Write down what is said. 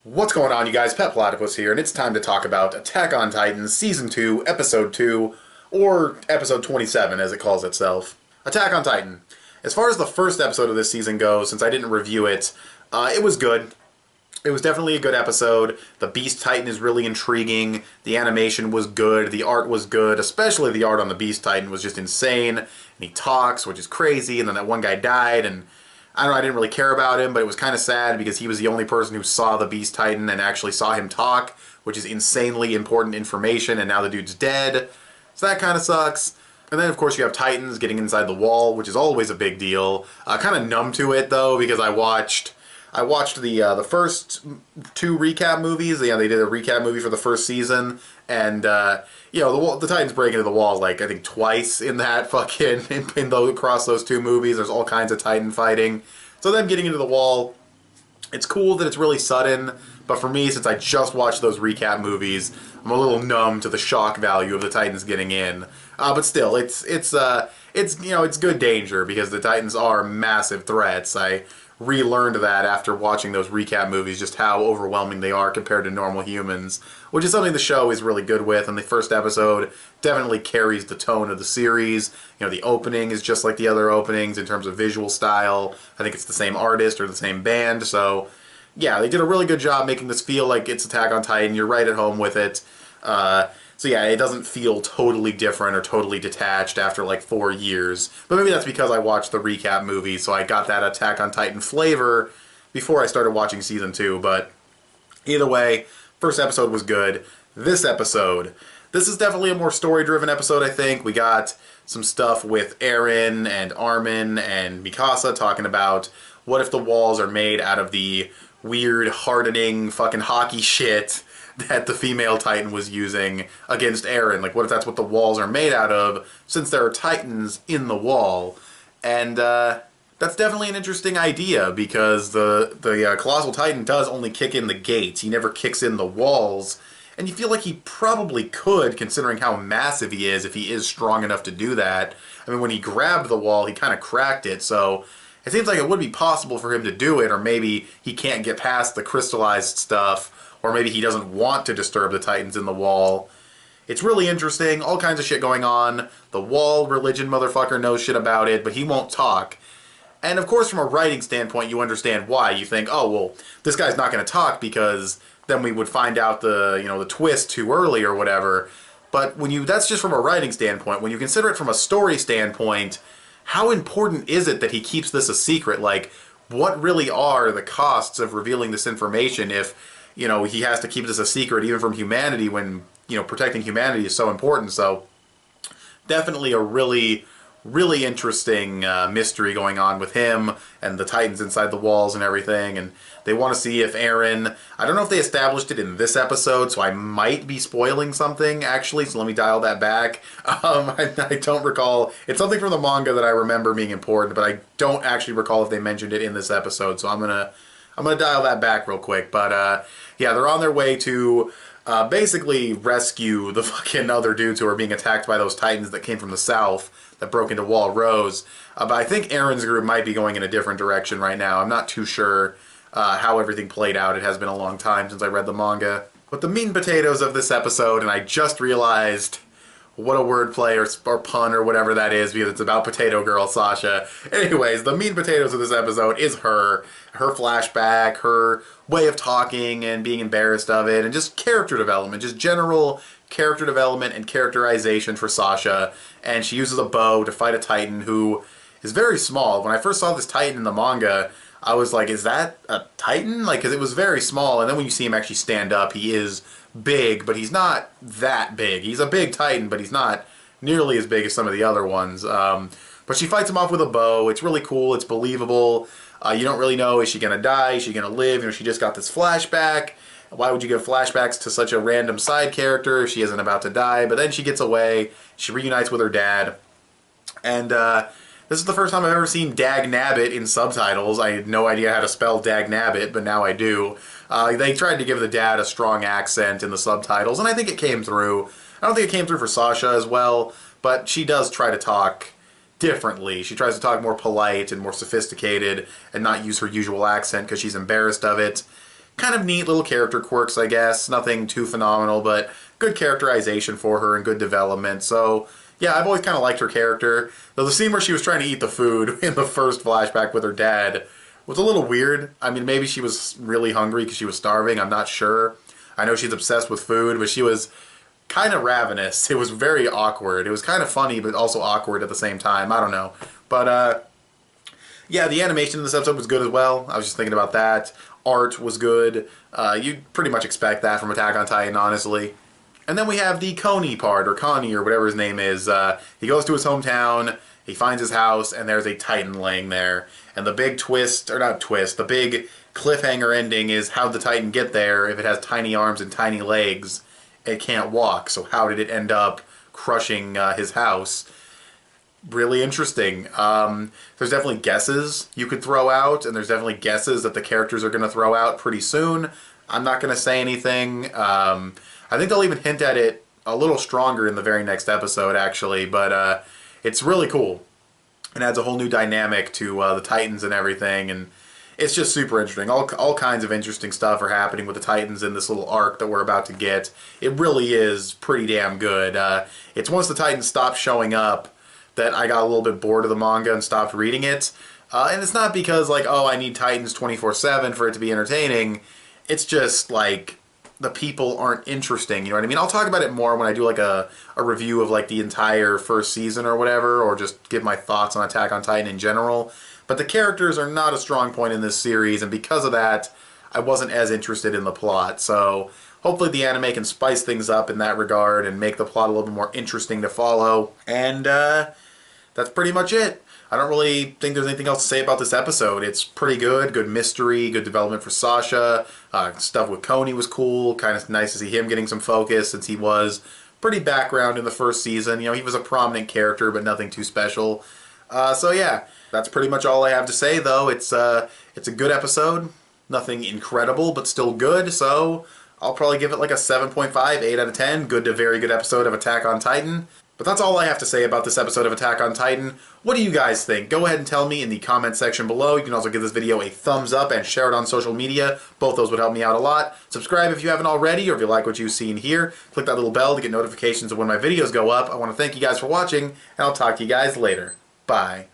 What's going on, you guys? Petplatypus here, and it's time to talk about Attack on Titan Season 2, Episode 2, or Episode 27 as it calls itself. Attack on Titan. As far as the first episode of this season goes, since I didn't review it, it was good. It was definitely a good episode. The Beast Titan is really intriguing. The animation was good. The art was good. Especially the art on the Beast Titan was just insane. And he talks, which is crazy, and then that one guy died, and I don't know, I didn't really care about him, but it was kind of sad because he was the only person who saw the Beast Titan and actually saw him talk, which is insanely important information, and now the dude's dead. So that kind of sucks. And then, of course, you have Titans getting inside the wall, which is always a big deal. Kind of numb to it, though, because I watched the first two recap movies. Yeah, they did a recap movie for the first season, and the Titans break into the wall like I think twice in that fucking across those two movies. There's all kinds of Titan fighting. So them getting into the wall, it's cool that it's really sudden. But for me, since I just watched those recap movies, I'm a little numb to the shock value of the Titans getting in. But still, it's good danger because the Titans are massive threats. I relearned that after watching those recap movies, just how overwhelming they are compared to normal humans, which is something the show is really good with, and the first episode definitely carries the tone of the series. You know, the opening is just like the other openings in terms of visual style. I think it's the same artist or the same band, so yeah, they did a really good job making this feel like it's Attack on Titan. You're right at home with it. So yeah, it doesn't feel totally different or totally detached after like 4 years. But maybe that's because I watched the recap movie, so I got that Attack on Titan flavor before I started watching Season 2. But either way, first episode was good. This is definitely a more story-driven episode, I think. We got some stuff with Eren and Armin and Mikasa talking about what if the walls are made out of the weird, hardening fucking hockey shit that the female Titan was using against Eren. Like, what if that's what the walls are made out of, since there are Titans in the wall? And that's definitely an interesting idea, because the Colossal Titan does only kick in the gates. He never kicks in the walls. And you feel like he probably could, considering how massive he is, if he is strong enough to do that. I mean, when he grabbed the wall, he kind of cracked it, so it seems like it would be possible for him to do it, or maybe he can't get past the crystallized stuff, or maybe he doesn't want to disturb the Titans in the wall. It's really interesting, all kinds of shit going on. The wall religion motherfucker knows shit about it, but he won't talk. And of course, from a writing standpoint, you understand why. You think, oh, well, this guy's not going to talk because then we would find out the twist too early or whatever. But that's just from a writing standpoint. When you consider it from a story standpoint, how important is it that he keeps this a secret? Like, what really are the costs of revealing this information if, he has to keep this a secret even from humanity when, protecting humanity is so important? So, definitely a really, really interesting mystery going on with him and the Titans inside the walls and everything. And they want to see if Eren, I don't know if they established it in this episode, so I might be spoiling something, actually, so let me dial that back. I don't recall. It's something from the manga that I remember being important, but I don't actually recall if they mentioned it in this episode, so I'm gonna dial that back real quick. But yeah, they're on their way to basically rescue the fucking other dudes who are being attacked by those Titans that came from the south that broke into Wall Rose. But I think Eren's group might be going in a different direction right now. I'm not too sure how everything played out. It has been a long time since I read the manga. But the meat and potatoes of this episode, and I just realized what a wordplay or pun or whatever that is, because it's about Potato Girl Sasha. Anyways, the meat and potatoes of this episode is her flashback, her way of talking and being embarrassed of it, and just character development, just general character development and characterization for Sasha. And she uses a bow to fight a Titan who is very small. When I first saw this Titan in the manga, I was like, is that a Titan? Like, because it was very small, and then when you see him actually stand up, he is big, but he's not that big. He's a big Titan, but he's not nearly as big as some of the other ones. But she fights him off with a bow. It's really cool. It's believable. You don't really know, is she going to die? Is she going to live? She just got this flashback. Why would you give flashbacks to such a random side character if she isn't about to die? But then she gets away. She reunites with her dad. And this is the first time I've ever seen Dag Nabbit in subtitles. I had no idea how to spell Dag Nabbit, but now I do. They tried to give the dad a strong accent in the subtitles, and I think it came through. I don't think it came through for Sasha as well, but she does try to talk differently. She tries to talk more polite and more sophisticated and not use her usual accent because she's embarrassed of it. kind of neat little character quirks, I guess. Nothing too phenomenal, but good characterization for her and good development. So, yeah, I've always kind of liked her character. Though the scene where she was trying to eat the food in the first flashback with her dad was a little weird. I mean, maybe she was really hungry because she was starving. I'm not sure. I know she's obsessed with food, but she was kind of ravenous. It was very awkward. It was kind of funny, but also awkward at the same time. I don't know. But, yeah, the animation in this episode was good as well. I was just thinking about that. Art was good. You'd pretty much expect that from Attack on Titan, honestly. And then we have the Coney part, or Connie, or whatever his name is. He goes to his hometown, he finds his house, and there's a Titan laying there. And the big twist, or not twist, the big cliffhanger ending is how'd the Titan get there if it has tiny arms and tiny legs? It can't walk, so how did it end up crushing his house? Really interesting. There's definitely guesses you could throw out, and there's definitely guesses that the characters are going to throw out pretty soon. I'm not going to say anything. I think they'll even hint at it a little stronger in the very next episode, actually, but it's really cool. It adds a whole new dynamic to the Titans and everything, and it's just super interesting. All kinds of interesting stuff are happening with the Titans in this little arc that we're about to get. It really is pretty damn good. It's once the Titans stop showing up that I got a little bit bored of the manga and stopped reading it. And it's not because, like, oh, I need Titans 24/7 for it to be entertaining. It's just, like, the people aren't interesting, you know what I mean? I'll talk about it more when I do, like, a review of, like, the entire first season or whatever, or just give my thoughts on Attack on Titan in general. But the characters are not a strong point in this series, and because of that, I wasn't as interested in the plot. So hopefully the anime can spice things up in that regard and make the plot a little bit more interesting to follow. And that's pretty much it. I don't really think there's anything else to say about this episode. It's pretty good. Good mystery, good development for Sasha. Stuff with Coney was cool. Kind of nice to see him getting some focus since he was pretty background in the first season. You know, he was a prominent character, but nothing too special. So yeah, that's pretty much all I have to say, though. It's a good episode. Nothing incredible, but still good. So I'll probably give it like a 7.5, 8 out of 10. Good to very good episode of Attack on Titan. But that's all I have to say about this episode of Attack on Titan. What do you guys think? Go ahead and tell me in the comment section below. You can also give this video a thumbs up and share it on social media. Both those would help me out a lot. Subscribe if you haven't already, or if you like what you've seen here. Click that little bell to get notifications of when my videos go up. I want to thank you guys for watching, and I'll talk to you guys later. Bye.